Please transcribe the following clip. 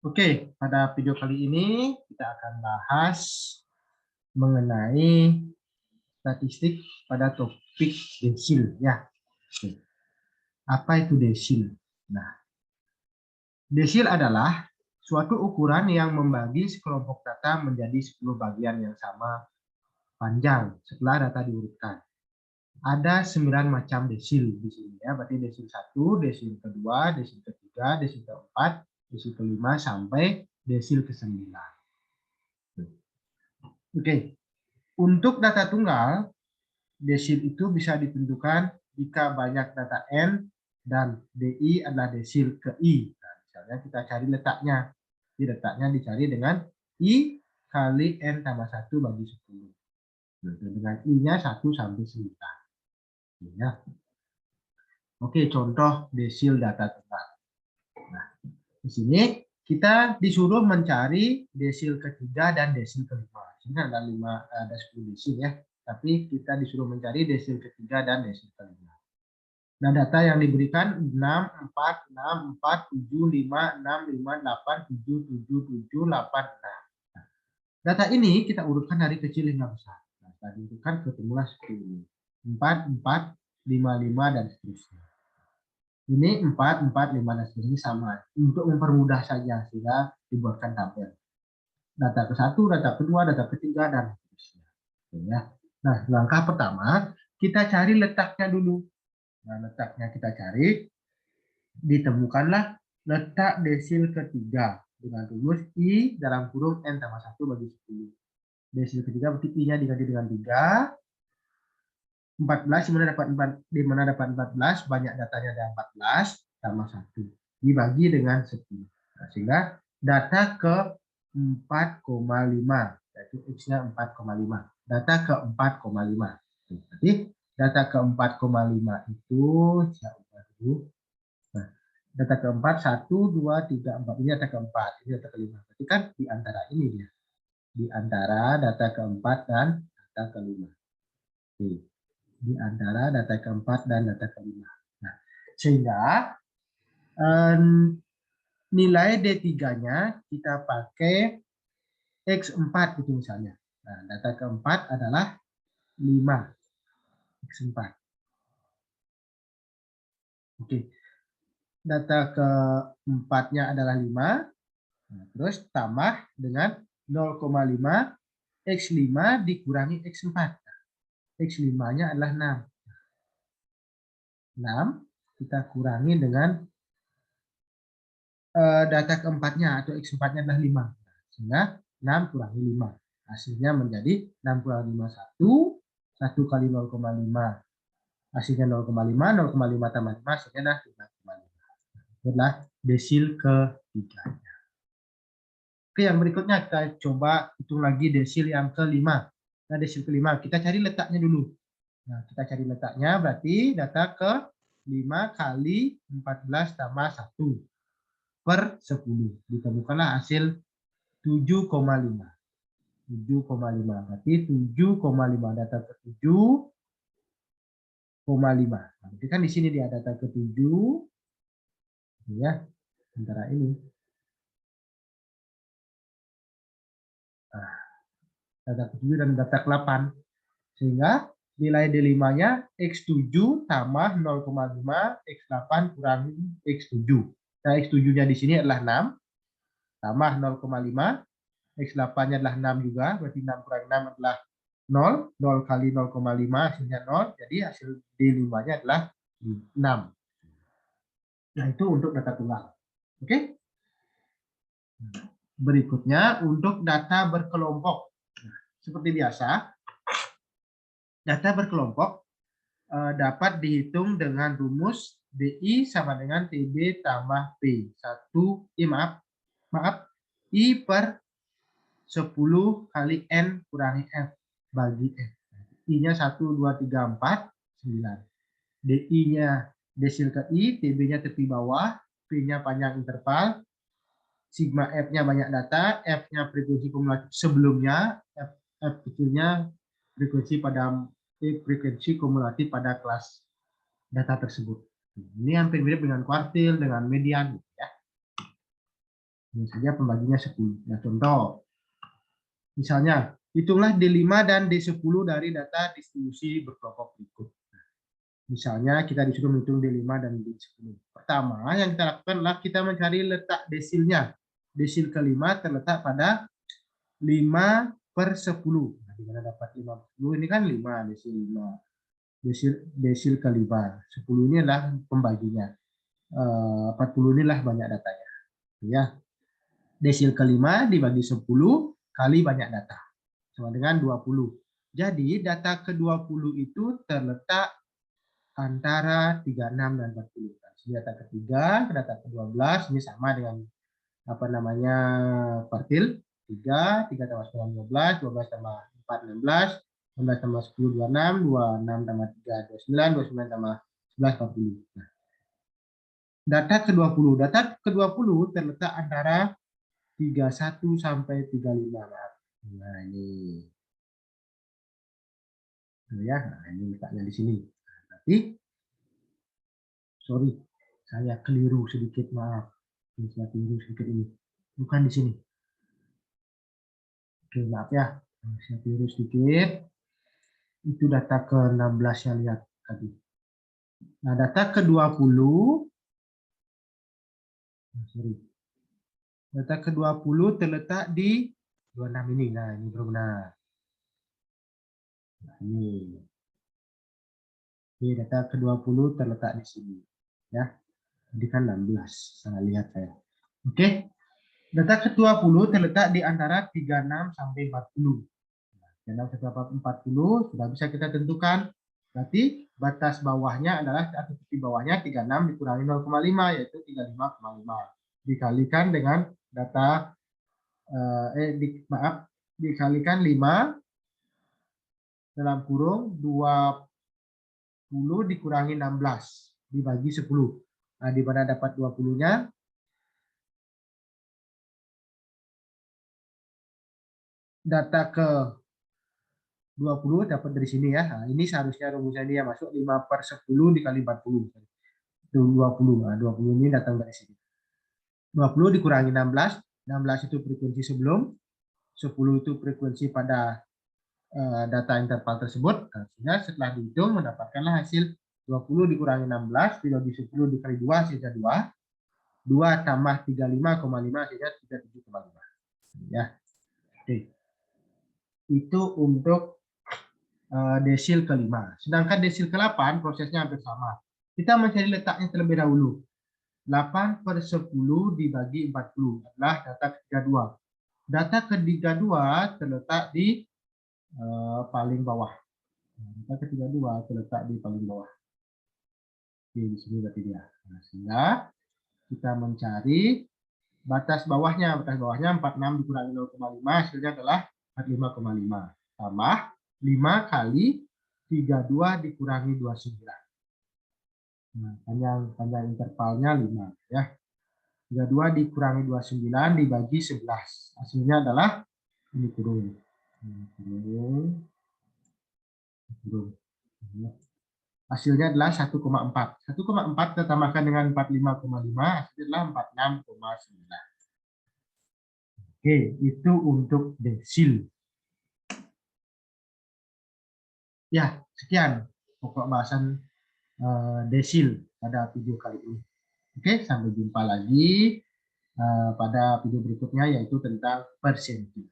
Oke, pada video kali ini kita akan bahas mengenai statistik pada topik desil ya. Oke. Apa itu desil? Nah, desil adalah suatu ukuran yang membagi sekelompok data menjadi 10 bagian yang sama panjang setelah data diurutkan. Ada 9 macam desil di sini ya, berarti desil 1, desil kedua, desil ketiga, desil keempat, desil kelima sampai desil ke-9. Oke, untuk data tunggal, desil itu bisa ditentukan jika banyak data n dan di adalah desil ke i. Nah, misalnya kita cari letaknya. Jadi letaknya dicari dengan i kali n tambah 1 bagi 10. Dengan i-nya 1 sampai 9. Ya. Oke, contoh desil data tunggal. Nah, di sini kita disuruh mencari desil ketiga dan desil kelima. Ini ada 10 desil ya. Tapi kita disuruh mencari desil ketiga dan desil kelima. Nah, data yang diberikan 6, 4, 6, 4, 7, 5, 6, 5, 8, 7, 7, 7, 8, 6. Nah, data ini kita urutkan dari kecil hingga besar. Nah, setelah diurutkan ketemulah seperti ini. 4, 4, 5, 5, dan seterusnya. Ini 4, 4, 5, dan seterusnya sama. Untuk mempermudah saja sehingga dibuatkan tabel. Data ke-1, data kedua, data ketiga, dan seterusnya. Ya. Nah, langkah pertama, kita cari letaknya dulu. Nah, letaknya kita cari, ditemukanlah letak desil ketiga dengan rumus I dalam kurung N tambah 1 bagi 10. Desil ketiga berarti I-nya diganti dengan 3. 14, di mana dapat 14, banyak datanya ada 14, tambah 1. Dibagi dengan 10. Nah, sehingga data ke 4,5, yaitu X-nya 4,5. Data ke 4,5. Jadi data ke 4,5 itu, saya ubah dulu. Nah, data keempat 1, 2, 3, 4. Ini data keempat, ini data kelima. Berarti kan di antara ini dia. Di antara data keempat dan data kelima. Oke. Di antara data keempat dan data kelima. Nah, sehingga nilai D3-nya kita pakai X4 itu misalnya. Nah, data keempat adalah 5. X4. Oke. Data keempatnya adalah 5. Nah, terus tambah dengan 0,5 X5 dikurangi X4. X5-nya adalah 6. 6 kita kurangi dengan data keempatnya atau X4-nya adalah 5. Sehingga 6 kurangi 5. Hasilnya menjadi 6 kurangi 5, 1. 1 kali 0,5. Hasilnya 0,5. 0,5 tambah 5 hasilnya adalah 3,5. Itu adalah desil ketiganya. Oke, yang berikutnya kita coba hitung lagi desil yang kelima. Nah, desil kelima kita cari letaknya dulu. Nah, kita cari letaknya berarti data ke 5 kali 14 tambah 1 per 10. Ditemukanlah hasil 7,5. 7,5. Berarti 7,5 data ke 7,5. Berarti kan di sini dia data ke 7 ya, antara ini. Nah, data ke 7 dan data ke 8. Sehingga nilai D5-nya X7 tambah 0,5 X8 kurangi X7. Nah, X7-nya di sini adalah 6 tambah 0,5, X8-nya adalah 6 juga, berarti 6 kurangi 6 adalah 0, 0 kali 0,5 hasilnya 0, jadi hasil D5-nya adalah 6. Nah, itu untuk data tunggal. Oke? Berikutnya untuk data berkelompok. Nah, seperti biasa, data berkelompok dapat dihitung dengan rumus DI sama dengan TB tambah P. Maaf, I per 10 kali N kurangi F bagi F. I-nya 1, 2, 3, 4, 9. DI-nya desil ke I, TB-nya tepi bawah, P-nya panjang interval, sigma F-nya banyak data, F-nya frekuensi kumulatif sebelumnya, F kecilnya frekuensi kumulatif pada kelas data tersebut. Ini hampir mirip dengan kuartil, dengan median. Ya. Ini saja pembaginya 10. Ya, contoh. Misalnya, hitunglah D5 dan D10 dari data distribusi berkelompok berikut. Misalnya kita disuruh menghitung D5 dan D10. Pertama yang kita lakukan adalah kita mencari letak desilnya. Desil kelima terletak pada 5/10. Nah, di mana dapat 5/10? Ini kan 5, desil 5. Desil kelima. 10 ini adalah pembaginya. 40 inilah banyak datanya. Ya. Desil kelima dibagi 10 kali banyak data. Sama dengan 20. Jadi data ke-20 itu terletak antara 36 dan 40. Data ketiga, data ke-12 ini sama dengan apa namanya kuartil 3 tambah 9 12 tambah 4 16, 16 tambah 10 26, 26 tambah 3 29, 29 tambah 11 40. Nah, data ke-20 terletak antara 31 sampai 35. Nah, ini. Ya, nah, ini letaknya di sini. Nah, berarti sorry, saya keliru sedikit, maaf. Saya keliru sedikit ini. Bukan di sini. Oke, maaf ya. Saya keliru sedikit. Itu data ke-16 saya lihat tadi. Nah, data ke-20, sorry. Data ke-20 terletak di 26 ini. Nah, ini belum benar. Nah, ini. Oke, data ke-20 terletak di sini. Ya. Jadi kan 16, salah lihat saya. Oke. Data ke-20 terletak di antara 36 sampai 40. 36 sampai 40 sudah bisa kita tentukan. Berarti batas bawahnya adalah atau titik bawahnya 36 dikurangi 0,5 yaitu 35,5. Dikalikan dengan data dikalikan 5 dalam kurung 20 dikurangi 16 dibagi 10. Nah, di mana dapat 20-nya? Data ke 20 dapat dari sini ya. Nah, ini seharusnya rumusnya dia masuk 5/10 dikali 40. Itu 20. Nah, 20 ini datang dari sini. 20 dikurangi 16. 16 itu frekuensi sebelum. 10 itu frekuensi pada data interval tersebut. Artinya setelah dihitung mendapatkanlah hasil 20 dikurangi 16 dibagi 10 dikali 2 hasilnya 2. 2 tambah 35,5 hasilnya 37,5. Ya. Oke. Itu untuk desil kelima. Sedangkan desil ke-8 prosesnya hampir sama. Kita mencari letaknya terlebih dahulu. 8/10 dibagi 40 adalah data ke-32. Data ke-32 terletak di paling bawah. Data ke-32 terletak di paling bawah. Oke, di sini berarti dia. Nah, sehingga kita mencari batas bawahnya. Batas bawahnya 46 dikurangi 0,5 hasilnya adalah 45,5. Tambah 5 kali 32 dikurangi 29. Nah, panjang intervalnya 5 ya. 32 dikurangi 29 dibagi 11. Hasilnya adalah ini kurung. Kurung. Hasilnya adalah 1,4. 1,4 kita tambahkan dengan 45,5 hasilnya adalah 46,9. Oke, itu untuk desil. Ya, sekian pokok bahasan desil pada video kali ini. Oke, sampai jumpa lagi pada video berikutnya yaitu tentang persenti.